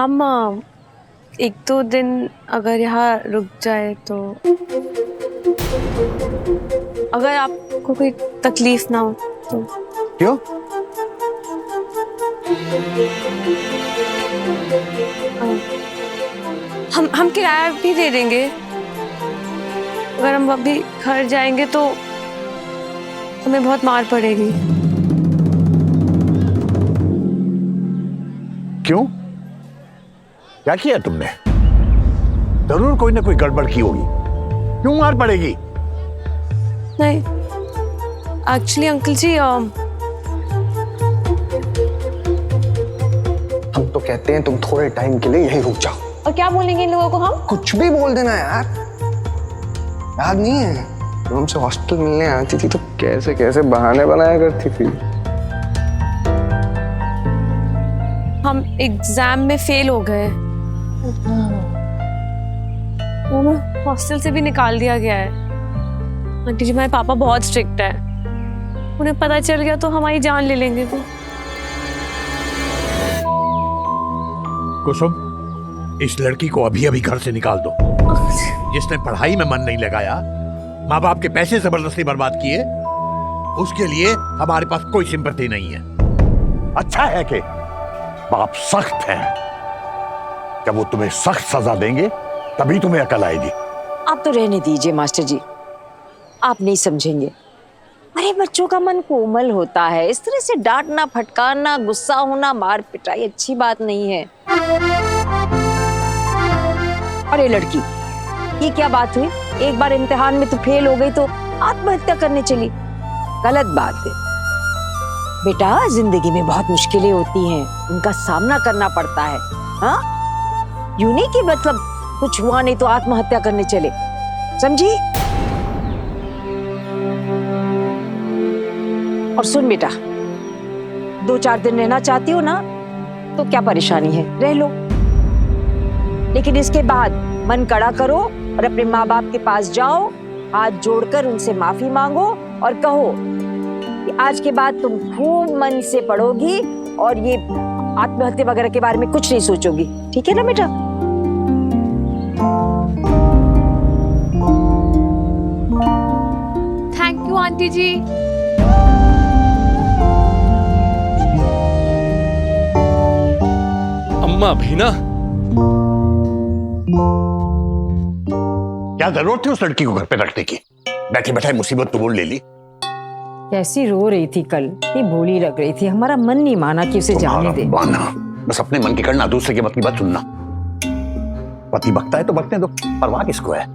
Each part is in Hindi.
हम एक दो दिन अगर यहाँ रुक जाए तो, अगर आपको कोई तकलीफ ना हो तो। क्यों? हम किराया भी दे देंगे। अगर हम अभी घर जाएंगे तो हमें बहुत मार पड़ेगी। क्यों? क्या किया तुमने? जरूर कोई ना कोई गड़बड़ की होगी। क्यों मार पड़ेगी? नहीं, एक्चुअली अंकल जी हम तो कहते हैं तुम थोड़े टाइम के लिए यहीं रुक जाओ। और क्या बोलेंगे इन लोगों को हम? कुछ भी बोल देना यार। याद नहीं है जब हमसे हॉस्टल मिलने आती थी तो कैसे कैसे बहाने बनाया करती थी। हम एग्जाम में फेल हो गए, हमें हॉस्टल से भी निकाल दिया गया है। आंटी जी, हमारे पापा बहुत स्ट्रिक्ट है, उन्हें पता चल गया तो हमारी जान ले लेंगे वो। कुसुम, इस लड़की को अभी अभी घर से निकाल दो। जिसने पढ़ाई में मन नहीं लगाया, माँ बाप के पैसे जबरदस्ती बर्बाद किए, उसके लिए हमारे पास कोई सिंपैथी नहीं है। अच्छा है कि बाप सख्त है। जब वो तुम्हें सख्त सजा देंगे तभी तुम्हें अकल आएगी। आप तो रहने दीजिए मास्टर जी, आप नहीं समझेंगे। अरे बच्चों का मन कोमल होता है, इस तरह से डांटना, फटकारना, गुस्सा होना, मार पिटाई अच्छी बात नहीं है। अरे लड़की, ये क्या बात हुई? एक बार इम्तिहान में तू फेल हो गई तो आत्महत्या करने चली, गलत बात है। बेटा, जिंदगी में बहुत मुश्किलें होती हैं, उनका सामना करना पड़ता है। हाँ, यूं नहीं कि मतलब कुछ हुआ नहीं तो आत्महत्या करने चले, समझी? और सुन बेटा, 2-4 दिन रहना चाहती हो ना तो क्या परेशानी है, रह लो। लेकिन इसके बाद मन कड़ा करो और अपने माँ बाप के पास जाओ, हाथ जोड़कर उनसे माफी मांगो और कहो कि आज के बाद तुम खूब मन से पढ़ोगी और ये आत्महत्या वगैरह के बारे में कुछ नहीं सोचोगी। ठीक है ना बेटा? थैंक यू आंटी जी। अम्मा भी ना, क्या जरूरत थी उस लड़की को घर पे रखने की? बैठे बैठे मुसीबत तो बोल ले ली। कैसी रो रही थी कल, इतनी भोली लग रही थी, हमारा मन नहीं माना कि उसे जाने दे। बस अपने मन की करना, दूसरे के मत की बात सुनना। पति बकता है तो बकने दो, परवाह किसको है?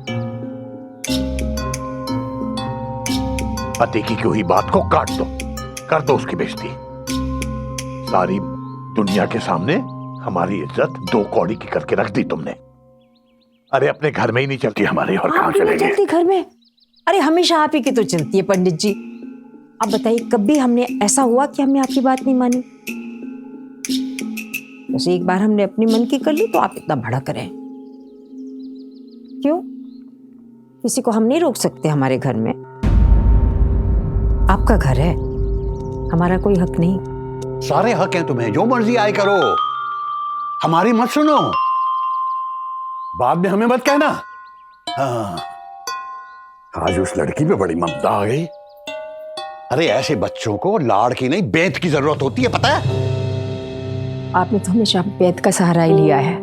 पति की कोई बात को काट दो, कर दो उसकी बेइज्जती। सारी दुनिया के सामने हमारी इज्जत 2 कौड़ी की करके रख दी तुमने। अरे अपने घर में ही नहीं चलती हमारी, और कहां चलेगी? चलती घर में? अरे हमेशा आप ही की तो चलती है पंडित जी। अब बताइए, कभी हमने ऐसा हुआ कि हमने आपकी बात नहीं मानी? बस एक बार हमने अपनी मन की कर ली तो आप इतना भड़क रहे हैं। क्यों? किसी को हम नहीं रोक सकते हमारे घर में। आपका घर है, हमारा कोई हक नहीं। सारे हक हैं तुम्हें, जो मर्जी आए करो, हमारी मत सुनो। बाद में हमें मत कहना। हाँ, आज उस लड़की पे बड़ी ममता आ गई। अरे ऐसे बच्चों को लाड़ की नहीं, बेंत की जरूरत होती है, पता है? आपने तो हमेशा बेंत का सहारा ही लिया है।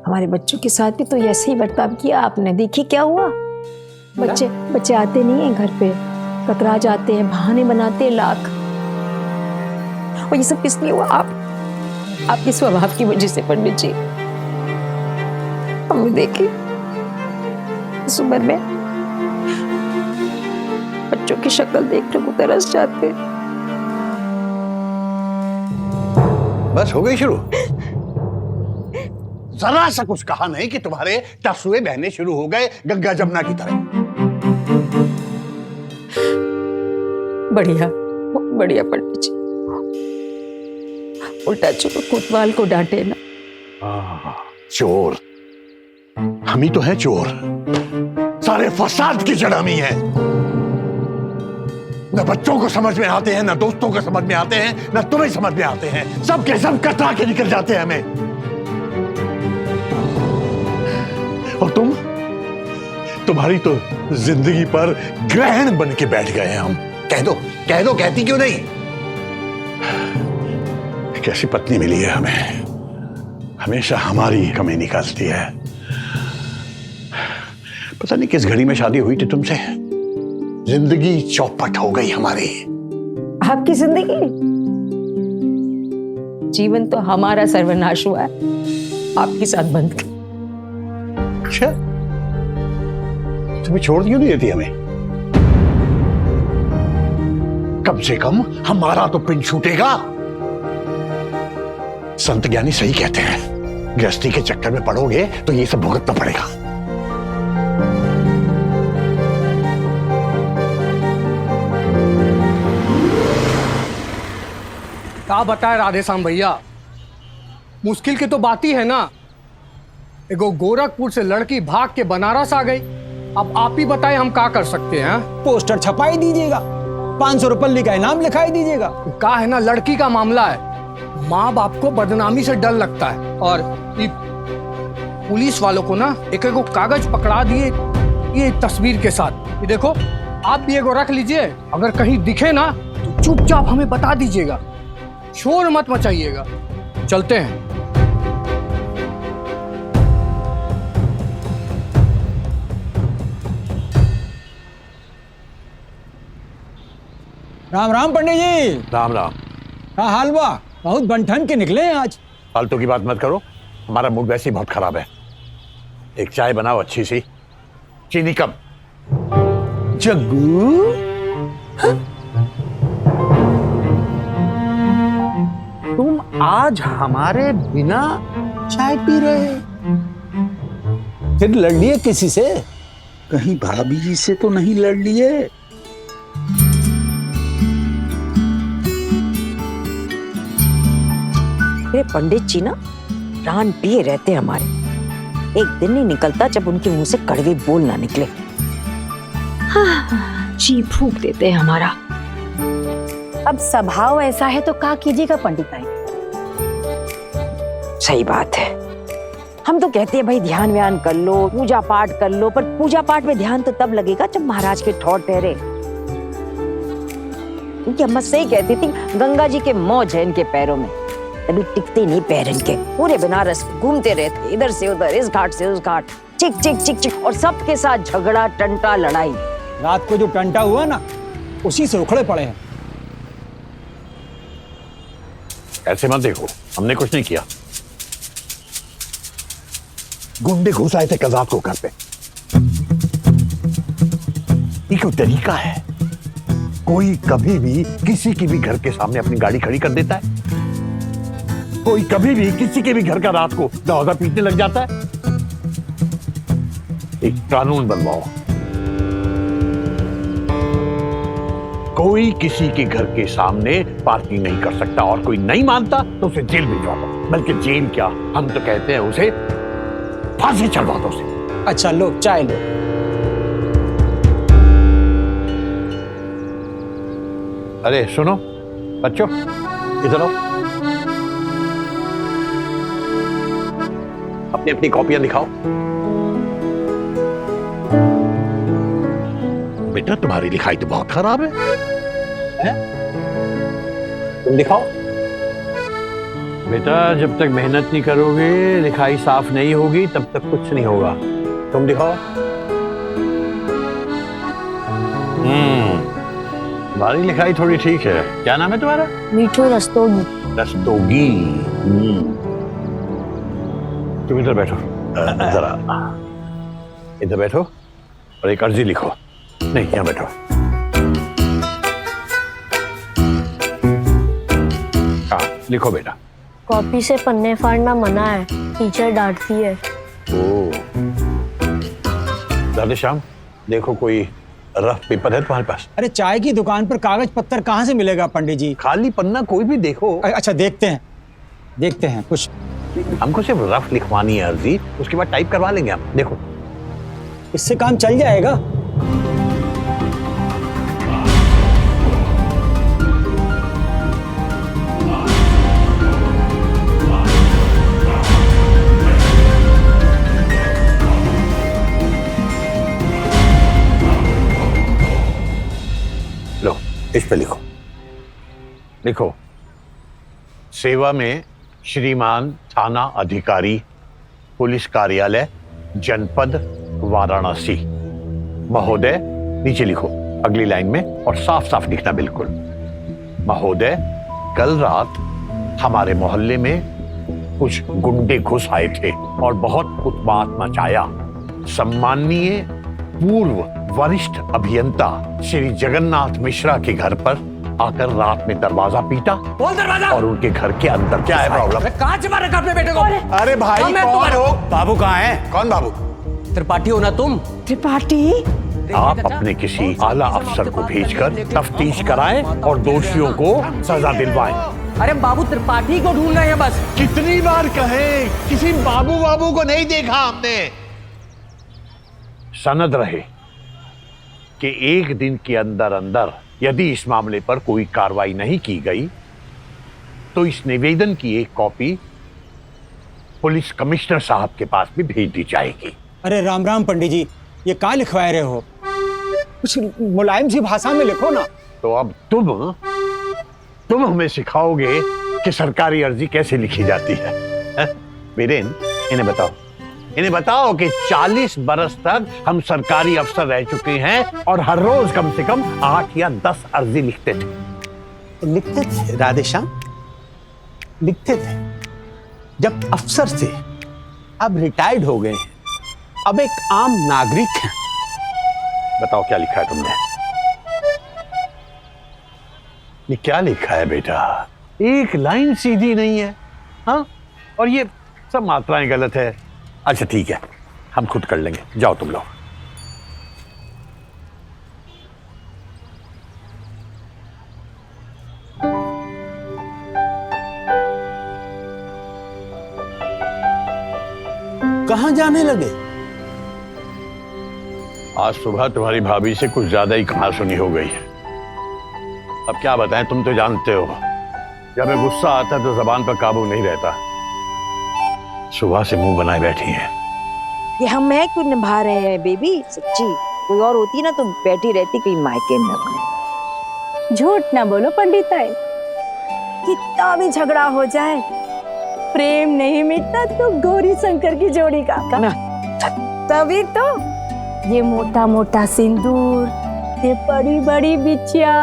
हमारे बच्चों के साथ भी तो ऐसे ही बर्ताव किया आपने। देखिए क्या हुआ, बच्चे आते नहीं है घर पे, कतरा जाते हैं, बहाने बनाते हैं लाख। और ये सब किस लिए हुआ? आपके स्वभाव की वजह से पंडित जी। हम देखिए इस उम्र में बच्चों की शक्ल देखने को तरस जाते। बस हो गई शुरू। जरा सा कुछ कहा नहीं कि तुम्हारे टसुए बहने शुरू हो गए गंगा जमुना की तरह। बढ़िया बढ़िया पंडित जी, उल्टा चोर कोतवाल को डांटे ना। चोर हम ही तो हैं, चोर। सारे फसाद की जड़ हम ही हैं। न बच्चों को समझ में आते हैं, न दोस्तों को समझ में आते हैं, न तुम्हें समझ में आते हैं। सब के सब कतरा के निकल जाते हैं हमें। और तुम्हारी तो जिंदगी पर ग्रहण बन के बैठ गए हम। कह दो, कहती क्यों नहीं? कैसी पत्नी मिली है हमें, हमेशा हमारी कमी निकालती है। पता नहीं किस घड़ी में शादी हुई थी तुमसे, जिंदगी चौपट हो गई हमारी। आपकी जिंदगी, जीवन तो हमारा सर्वनाश हुआ है आपके साथ बंद कर। अच्छा, तुम्हें छोड़ क्यों नहीं देती हमें? कम से कम हमारा तो पिंड छूटेगा। संत ज्ञानी सही कहते हैं, गृहस्थी के चक्कर में पड़ोगे तो ये सब भुगतना पड़ेगा। क्या बताए राधेश्याम भैया, मुश्किल की तो बात ही है ना। एगो गोरखपुर से लड़की भाग के बनारस आ गई। अब आप ही बताएं हम क्या कर सकते हैं? पोस्टर छपाई दीजिएगा, 500 रुपये का इनाम लिखाई दीजिएगा। क्या है ना, लड़की का मामला है, माँ बाप को बदनामी से डर लगता है। और पुलिस वालों को ना एक कागज पकड़ा दिए ये तस्वीर के साथ। ये देखो, आप भी एगो रख लीजिए, अगर कहीं दिखे ना तो चुपचाप हमें बता दीजिएगा, शोर मत मचाइएगा। चलते हैं। राम राम पंडित जी। राम राम। हाँ हाल बा, बहुत बनठन के निकले हैं आज। फालतू की बात मत करो, हमारा मूड वैसे ही बहुत खराब है। एक चाय बनाओ अच्छी सी, चीनी कम। जग्गू, तुम आज हमारे बिना चाय पी रहे, फिर लड़ लिए किसी से? कहीं भाभी जी से तो नहीं लड़ लिए? मेरे पंडित जी ना प्राण पिए रहते हमारे। एक दिन नहीं निकलता जब उनके मुंह से कड़वे बोल ना निकले। हाँ, जी फूक देते हैं हमारा। अब स्वभाव ऐसा है तो क्या कीजिएगा पंडित भाई। सही बात है, हम तो कहते हैं भाई ध्यान व्यान कर लो, पूजा पाठ कर लो, पर पूजा पाठ में ध्यान तो तब लगेगा जब महाराज के ठौर ठहरे। इनकी अम्मा सही कहती थी, गंगा जी के मौज है इनके पैरों में, तभी टिकते नहीं पैर इनके। पूरे बनारस घूमते रहते, इधर से उधर, इस घाट से उस घाट, चिक चिक चिक चिक, और सबके साथ झगड़ा टंटा लड़ाई। रात को जो टंटा हुआ ना, उसी से उखड़े पड़े हैं। ऐसे मत देखो, हमने कुछ नहीं किया। गुंडे घुस आए थे कल रात को घर पे। ये कोई तरीका है? कोई कभी भी किसी की भी घर के सामने अपनी गाड़ी खड़ी कर देता है? कोई कभी भी किसी के भी घर का रात को दरवाजा पीटने लग जाता है? एक कानून बनवाओ, कोई किसी के घर के सामने पार्किंग नहीं कर सकता, और कोई नहीं मानता तो उसे जेल भिजवा दो। बल्कि जेल क्या, हम तो कहते हैं उसे फांसी चढ़वा दो उसे। अच्छा लो चाय लो। अरे सुनो बच्चों, इधर आओ, अपनी अपनी कॉपियां दिखाओ। बेटा तुम्हारी लिखाई तो बहुत खराब है? तुम दिखाओ। बेटा जब तक मेहनत नहीं करोगे, लिखाई साफ नहीं होगी, तब तक कुछ नहीं होगा। तुम दिखाओ। तुम्हारी लिखाई थोड़ी ठीक है। क्या नाम है तुम्हारा? मीठू रस्तोगी। रस्तोगी। तुम इधर बैठो, जरा इधर बैठो और एक अर्जी लिखो। नहीं, यहाँ बैठो। हाँ लिखो बेटा। कॉपी से पन्ने फाड़ना मना है, टीचर डांटती है। ओह, राधेश्याम देखो कोई रफ पेपर है तुम्हारे पास? अरे चाय की दुकान पर कागज पत्तर कहाँ से मिलेगा पंडित जी? खाली पन्ना कोई भी देखो। अच्छा देखते हैं कुछ। हमको सिर्फ रफ लिखवानी है अर्जी, उसके बाद टाइप करवा लेंगे हम। देखो इससे काम चल जाएगा। लो इस पे लिखो। लिखो, सेवा में श्रीमान थाना अधिकारी, पुलिस कार्यालय, जनपद वाराणसी। महोदय, नीचे लिखो अगली लाइन में, और साफ साफ लिखना बिल्कुल। महोदय, कल रात हमारे मोहल्ले में कुछ गुंडे घुस आए थे और बहुत उत्पात मचाया। सम्माननीय पूर्व वरिष्ठ अभियंता श्री जगन्नाथ मिश्रा के घर पर आकर रात में दरवाजा पीटा और उनके घर के अंदर। क्या है प्रॉब्लम? कहाँ छिपा रखा अपने बेटे को? अरे भाई कौन हो? बाबू कहाँ है? कौन बाबू? त्रिपाठी हो ना तुम? त्रिपाठी? आप अपने किसी आला अफसर को भेजकर तफ्तीश कराएं और दोषियों को सजा दिलवाएं। अरे बाबू त्रिपाठी को ढूंढ रहे हैं बस। कितनी बार कहें, किसी बाबू को नहीं देखा हमने। सनद रहे कि एक दिन के अंदर अंदर यदि इस मामले पर कोई कार्रवाई नहीं की गई तो इस निवेदन की एक कॉपी पुलिस कमिश्नर साहब के पास भी भेज दी जाएगी। अरे राम राम पंडित जी, ये क्या लिखवाए रहे हो? कुछ मुलायम सी भाषा में लिखो ना। तो अब तुम हमें सिखाओगे कि सरकारी अर्जी कैसे लिखी जाती है? वीरेन, इन्हें बताओ कि 40 बरस तक हम सरकारी अफसर रह चुके हैं और हर रोज कम से कम 8 या 10 अर्जी लिखते थे। राधेश्याम, लिखते थे। जब अफसर थे, अब रिटायर्ड हो गए हैं, अब एक आम नागरिक हैं। बताओ क्या लिखा है तुमने? ये क्या लिखा है बेटा? एक लाइन सीधी नहीं है, हाँ? और ये सब मात्राएं गलत है। अच्छा ठीक है, हम खुद कर लेंगे, जाओ तुम लोग। कहां जाने लगे? आज सुबह तुम्हारी भाभी से कुछ ज्यादा ही कहासुनी हो गई है। अब क्या बताएं, तुम तो जानते हो जब मैं गुस्सा आता है तो जबान पर काबू नहीं रहता। सुबह से मुंह बनाए बैठी हैं। ये हम मैं क्यों निभा रहे हैं बेबी? सच्ची कोई और होती ना तो बैठी रहती कहीं मायके में अपने। झूठ ना बोलो पंडिताई, कितना भी झगड़ा हो जाए प्रेम नहीं मिटता तो गौरी शंकर की जोड़ी का। तभी तो ये मोटा मोटा सिंदूर, ये बड़ी बड़ी बिछिया,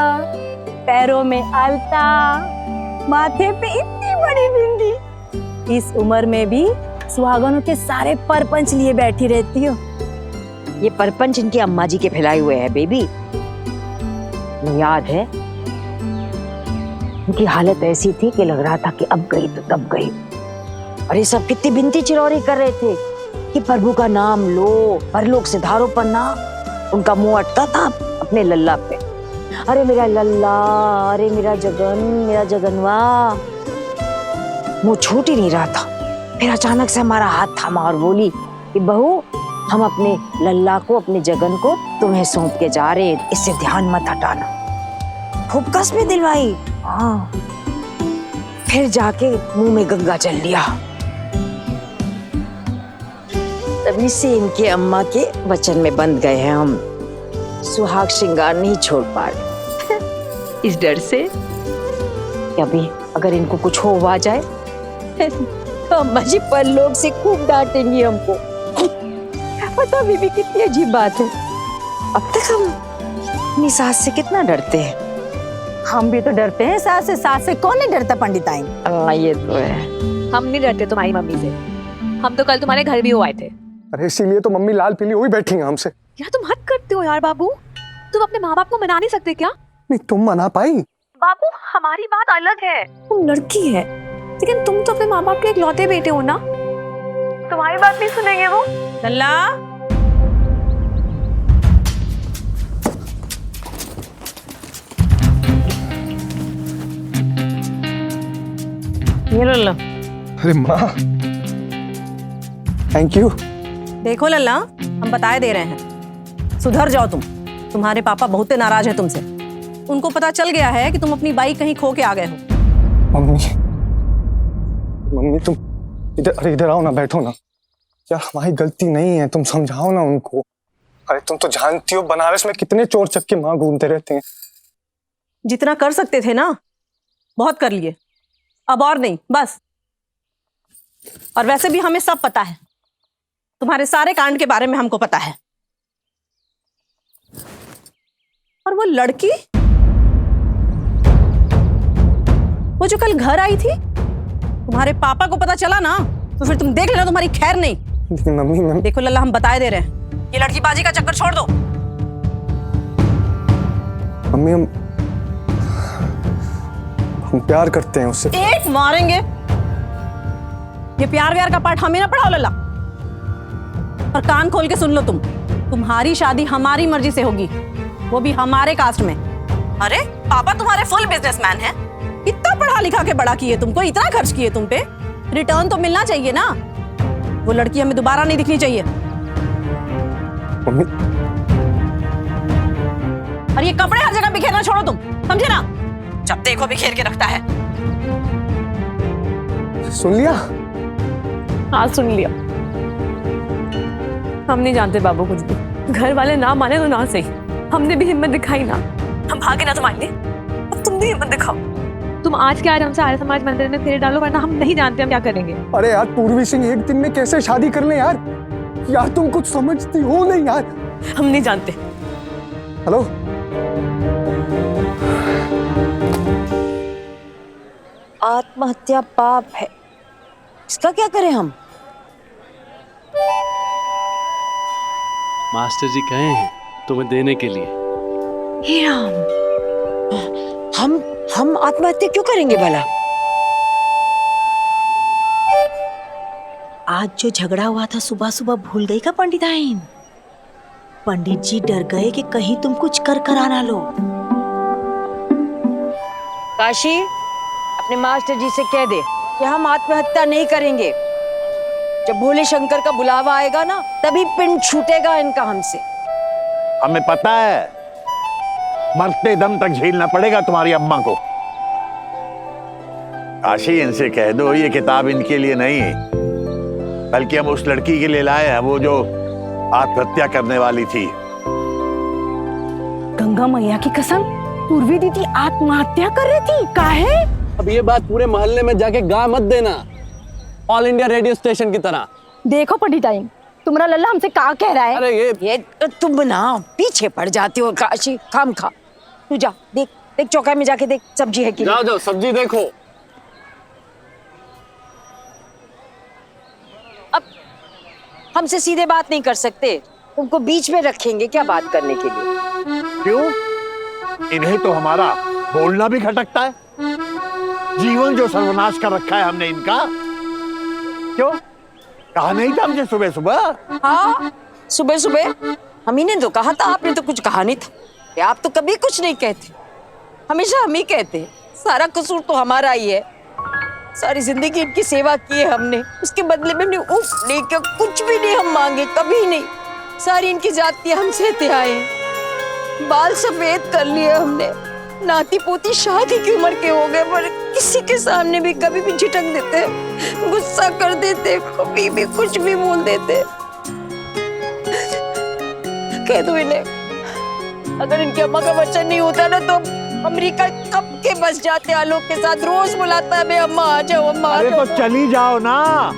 पैरों में आलता, माथे पे इतनी बड़ी बिंदी, इस उम्र में भी सुहागनों के सारे परपंच लिए बैठी रहती हो। ये परपंच इनकी अम्मा जी के फैलाए हुए हैं बेबी। याद है उनकी हालत ऐसी थी कि लग रहा था कि अब गई तो तब गई। और ये सब कितनी बिनती चिरौरी कर रहे थे कि प्रभु का नाम लो, परलोक से धारो पर ना। उनका मुंह अटका था अपने लल्ला पे। अरे मेरा लल्ला, अरे मेरा जगन, मेरा जगनवा। मुंह छूट ही नहीं रहा था। फिर अचानक से हमारा हाथ थामा और बोली कि बहू, हम अपने लल्ला को, अपने जगन को तुम्हें सौंप के जा रहे, इससे ध्यान मत हटाना। खूब कस में दिलवाई। हाँ, फिर जाके मुंह में गंगा जल लिया। तभी से इनके अम्मा के वचन में बंध गए हैं हम। सुहाग श्रृंगार नहीं छोड़ पा रहे इस डर से कि अभी अगर इनको कुछ हो जाए तो अम्मा जी परलोक से खूब डांटेंगी हमको। पता बीबी कितनी अजीब बात है, अब तक हम अपनी सास से कितना डरते हैं। हम भी तो डरते हैं सास से। सास से कौन नहीं डरता पंडिताई? ये तो है। हम नहीं डरते तुम्हारी मम्मी से। हम तो कल तुम्हारे घर भी हो आए थे। अरे इसीलिए तो मम्मी लाल पीली हुई बैठी हैं हमसे। यार तुम हद करते हो यार बाबू। तुम अपने माँ बाप को मना नहीं सकते क्या? नहीं, तुम मना पाई? बाबू हमारी बात अलग है। तुम लड़की है, लेकिन तुम तो अपने माँ बाप के इकलौते बेटे हो ना। तुम्हारी बात नहीं सुनेंगे वो। लल्ला, ये लल्ला। अरे माँ, थैंक यू। देखो लल्ला, हम बताए दे रहे हैं, सुधर जाओ तुम। तुम्हारे पापा बहुत नाराज हैं तुमसे। उनको पता चल गया है कि तुम अपनी बाइक कहीं खो के आ गए हो। मम्मी तुम इधर आओ ना, बैठो ना। यार हमारी गलती नहीं है, तुम समझाओ ना उनको। अरे तुम तो जानती हो बनारस में कितने चोर चक्के माँ घूमते रहते हैं। जितना कर सकते थे ना, बहुत कर लिए, अब और नहीं, बस। और वैसे भी हमें सब पता है, तुम्हारे सारे कांड के बारे में हमको पता है। और वो लड़की, वो जो कल घर आई थी, तुम्हारे पापा को पता चला ना तो फिर तुम देख लेना, तुम्हारी खैर नहीं। लेकिन मम्मी देखो लल्ला, हम बताए दे रहे हैं, ये लड़की बाजी का चक्कर छोड़ दो। मम्मी हम प्यार करते हैं उससे। एक मारेंगे। ये प्यार व्यार का पाठ हमें ना पढ़ाओ लल्ला। और कान खोल के सुन लो, तुम्हारी शादी हमारी मर्जी से होगी, वो भी हमारे कास्ट में। अरे पापा तुम्हारे फुल बिजनेसमैन हैं, इतना पढ़ा लिखा के बड़ा किए तुमको, इतना खर्च किए तुम पे, रिटर्न तो मिलना चाहिए ना। वो लड़की हमें दोबारा नहीं दिखनी चाहिए। मम्मी और ये कपड़े हर जगह बिखेरना छोड़ो तुम, समझे ना? जब देखो बिखेर के रखता है। सुन लिया? हाँ सुन लिया। हम नहीं जानते बाबू कुछ भी, घर वाले ना माने तो ना सही, हमने भी हिम्मत दिखाई ना, हम भागे ना तुम्हारे लिए, अब तुम भी हिम्मत दिखाओ। तुम आज के आज हमसे आर्य समाज मंदिर में फेरे डालो, वरना हम नहीं जानते हम क्या करेंगे। अरे यार पूर्वी सिंह एक दिन में कैसे शादी कर ले यार? यार तुम कुछ समझती हो नहीं यार। हम नहीं जानते। हेलो, आत्महत्या पाप है, इसका क्या करें हम? मास्टर जी कहे हैं तुम्हें देने के लिए। हे राम, हम आत्महत्या क्यों करेंगे भला? आज जो झगड़ा हुआ था सुबह सुबह भूल गई का पंडिताइन? पंडित जी डर गए कि कहीं तुम कुछ कर आना लो। काशी, अपने मास्टर जी से कह दे कि हम आत्महत्या नहीं करेंगे। जब भोले शंकर का बुलावा आएगा ना, तभी पिंड छूटेगा इनका हमसे। हमें पता है, मरते दम तक झेलना पड़ेगा तुम्हारी अम्मा को। काशी, इनसे कह दो ये किताब इनके लिए नहीं है, बल्कि हम उस लड़की के लिए लाए हैं, वो जो आत्महत्या करने वाली थी। गंगा मैया की कसम, पूर्वी दीदी आत्महत्या कर रही थी, काहे? अब ये बात पूरे मोहल्ले में जाके गा मत देना, ऑल इंडिया रेडियो स्टेशन की तरह। देखो पंडिताइन, तुम्हारा लल्ला हमसे का कह रहा है? अरे ये तुम ना पीछे पड़ जाती हो काशी, खाम खा। तू जा, देख देख चौका में जाके देख सब्जी है कि नहीं। जाओ जाओ सब्जी देखो। अब हमसे सीधे बात नहीं कर सकते, तुमको बीच में रखेंगे क्या बात करने के लिए? क्यों? इन्हें तो हमारा बोलना भी खटकता है। जीवन जो सर्वनाश कर रखा है हमने इनका। क्यों? कहा नहीं था हमसे सुबह सुबह? हाँ, सुबह सुबह हम ही ने तो कहा था, आपने तो कुछ कहा नहीं था। आप तो कभी कुछ नहीं कहते, हमेशा हम ही कहते। सारा कसूर तो हमारा ही है। सारी जिंदगी इनकी सेवा की है हमने, उसके बदले में हमने उफ नहीं किया, कुछ भी नहीं हम मांगे, कभी नहीं। सारी इनकी जातियां हम सहते आए, बाल सफेद कर लिए हमने, नाती पोती शादी की उम्र के हो गए, पर किसी के सामने भी कभी भी झिटक देते, गुस्सा कर देते, कभी भी कुछ भी बोल देते। कह दो इन्हें, अगर इनकी अम्मा का वचन नहीं होता ना तो अमेरिका कब के बस जाते आलोक के साथ। रोज बुलाता है मैं, अम्मा आ जाओ, अम्मा आ अरे जाओ। तो चली जाओ ना,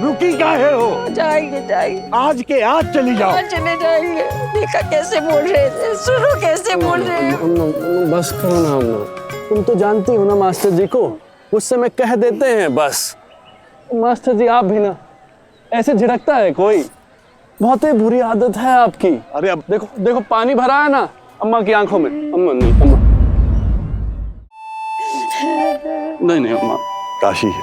रुकी काहे हो? जाएंगे जाएंगे, आज के आज चली जाओ। आज चले जाएंगे। देखा कैसे बोल रहे थे, सुनो कैसे बोल रहे हैं। बस करो ना अम्मा, तुम तो जानती हो ना मास्टर जी को, गुस्से में कह देते हैं बस। मास्टर जी आप भी ना, ऐसे झिड़कता है कोई? बहुत ही बुरी आदत है आपकी। अरे अब देखो देखो पानी भरा है ना अम्मा की आंखों में। अम्मा नहीं, अम्मा नहीं अम्मा। काशी है।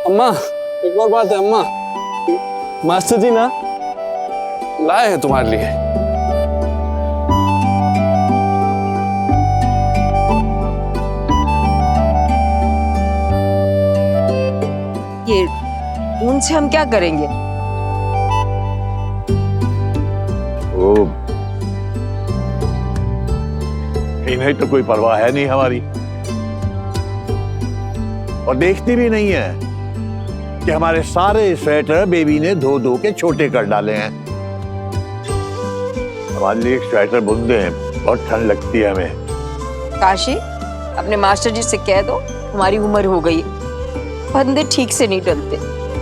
अम्मा एक और बात है अम्मा, मास्टर जी ना लाए हैं तुम्हारे लिए। ये उनसे हम क्या करेंगे? ओ, इन्हें तो कोई परवाह है नहीं हमारी, और देखती भी नहीं है कि हमारे सारे स्वेटर बेबी ने धो धो के छोटे कर डाले हैं। हमारे लिए एक स्वेटर बुन दे, बहुत ठंड लगती है हमें। काशी, अपने मास्टर जी से कह दो हमारी उम्र हो गई है, फंदे ठीक से नहीं डलते,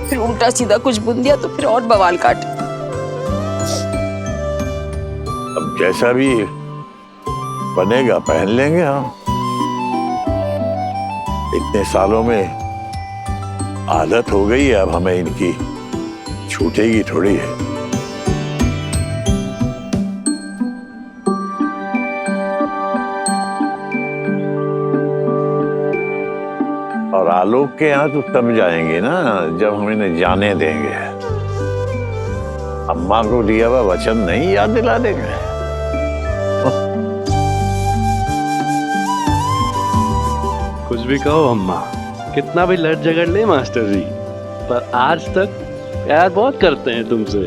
फिर उल्टा सीधा कुछ बुन दिया तो फिर और बवाल काट। अब जैसा भी बनेगा पहन लेंगे हम। इतने सालों में आदत हो गई है, अब हमें इनकी छूटेगी थोड़ी है। और आलोक के यहाँ तो तब जाएंगे ना जब हम इन्हें जाने देंगे। अम्मा को दिया हुआ वचन नहीं याद दिला देंगे। कुछ भी कहो अम्मा, कितना भी लड़ झगड़ ले मास्टर जी, पर आज तक प्यार बहुत करते हैं तुमसे।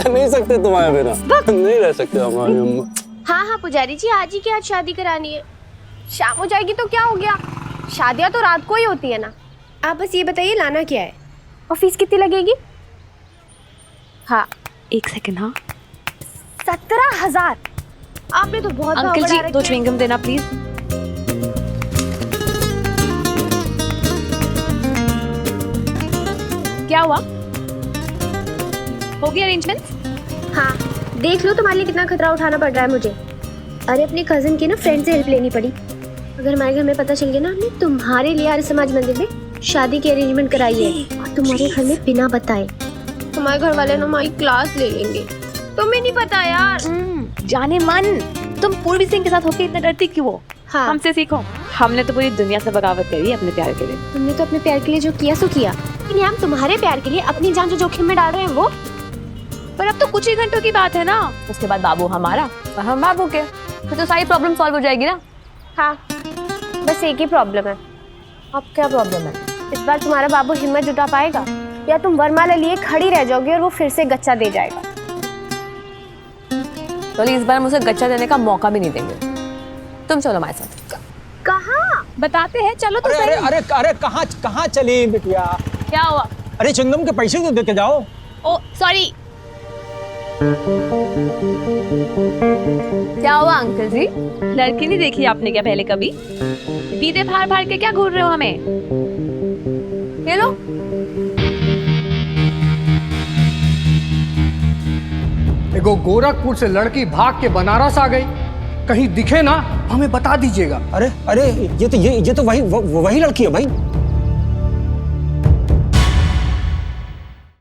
नहीं सकते तुम्हारे बिना, नहीं रह सकते हमारी अम्मा। हाँ हाँ पुजारी जी, आज ही की आज शादी करानी है। शाम हो जाएगी तो क्या हो गया, शादियाँ तो रात को ही होती है ना। आप बस ये बताइए लाना क्या है और फीस कितनी लगेगी? हाँ 1 सेकंड। हाँ 17,000। आपने तो बहुत अंकल जी 2 च्युइंगम देना प्लीज। क्या हुआ, हो गया अरेंजमेंट? हाँ देख लो, तुम्हारे लिए कितना खतरा उठाना पड़ रहा है मुझे। अरे अपनी कजन की ना फ्रेंड से हेल्प लेनी पड़ी। अगर हमारे घर में पता चल गया ना हमने तुम्हारे लिए आर्य समाज मंदिर में शादी की अरेंजमेंट कराई है और तुम्हारे घर में बिना बताए, हमारे घर वाले ना हमारी क्लास ले लेंगे। तुम्हें नहीं पता यार। जाने मन, तुम पूर्वी सिंह के साथ होके इतना डरती क्यों हो? हाँ हमसे सीखो, हमने तो पूरी दुनिया से बगावत करी अपने प्यार के लिए। तुमने तो अपने प्यार के लिए जो किया सो किया, लेकिन हम तुम्हारे प्यार के लिए अपनी जान जो जोखिम में डाल रहे हैं वो। पर अब तो कुछ ही घंटों की बात है ना, उसके बाद बाबू हमारा और हम बाबू के, फिर तो सारी प्रॉब्लम सॉल्व हो जाएगी ना। हाँ बस एक ही प्रॉब्लम है। अब क्या प्रॉब्लम है? इस बार तुम्हारा बाबू हिम्मत जुटा पाएगा या तुम वरमाला लिए खड़ी रह जाओगी और वो फिर से गच्चा दे जाएगा? तो इस बार मुझे गच्चा देने का मौका भी नहीं देंगे। तुम चलो हमारे साथ। कहाँ बताते हैं, चलो तो अरे सही। अरे अरे कहाँ कहाँ चली बिटिया? क्या हुआ? अरे चंदम के पैसे तो दे के जाओ। ओ सॉरी। क्या हुआ अंकल जी, लड़की नहीं देखी आपने क्या पहले कभी? दीदे फाड़ फाड़ के क्या घूर रहे हो हमें? ये लो। एगो गोरखपुर से लड़की भाग के बनारस आ गई, कहीं दिखे ना हमें बता दीजिएगा। अरे अरे ये तो वही लड़की है भाई।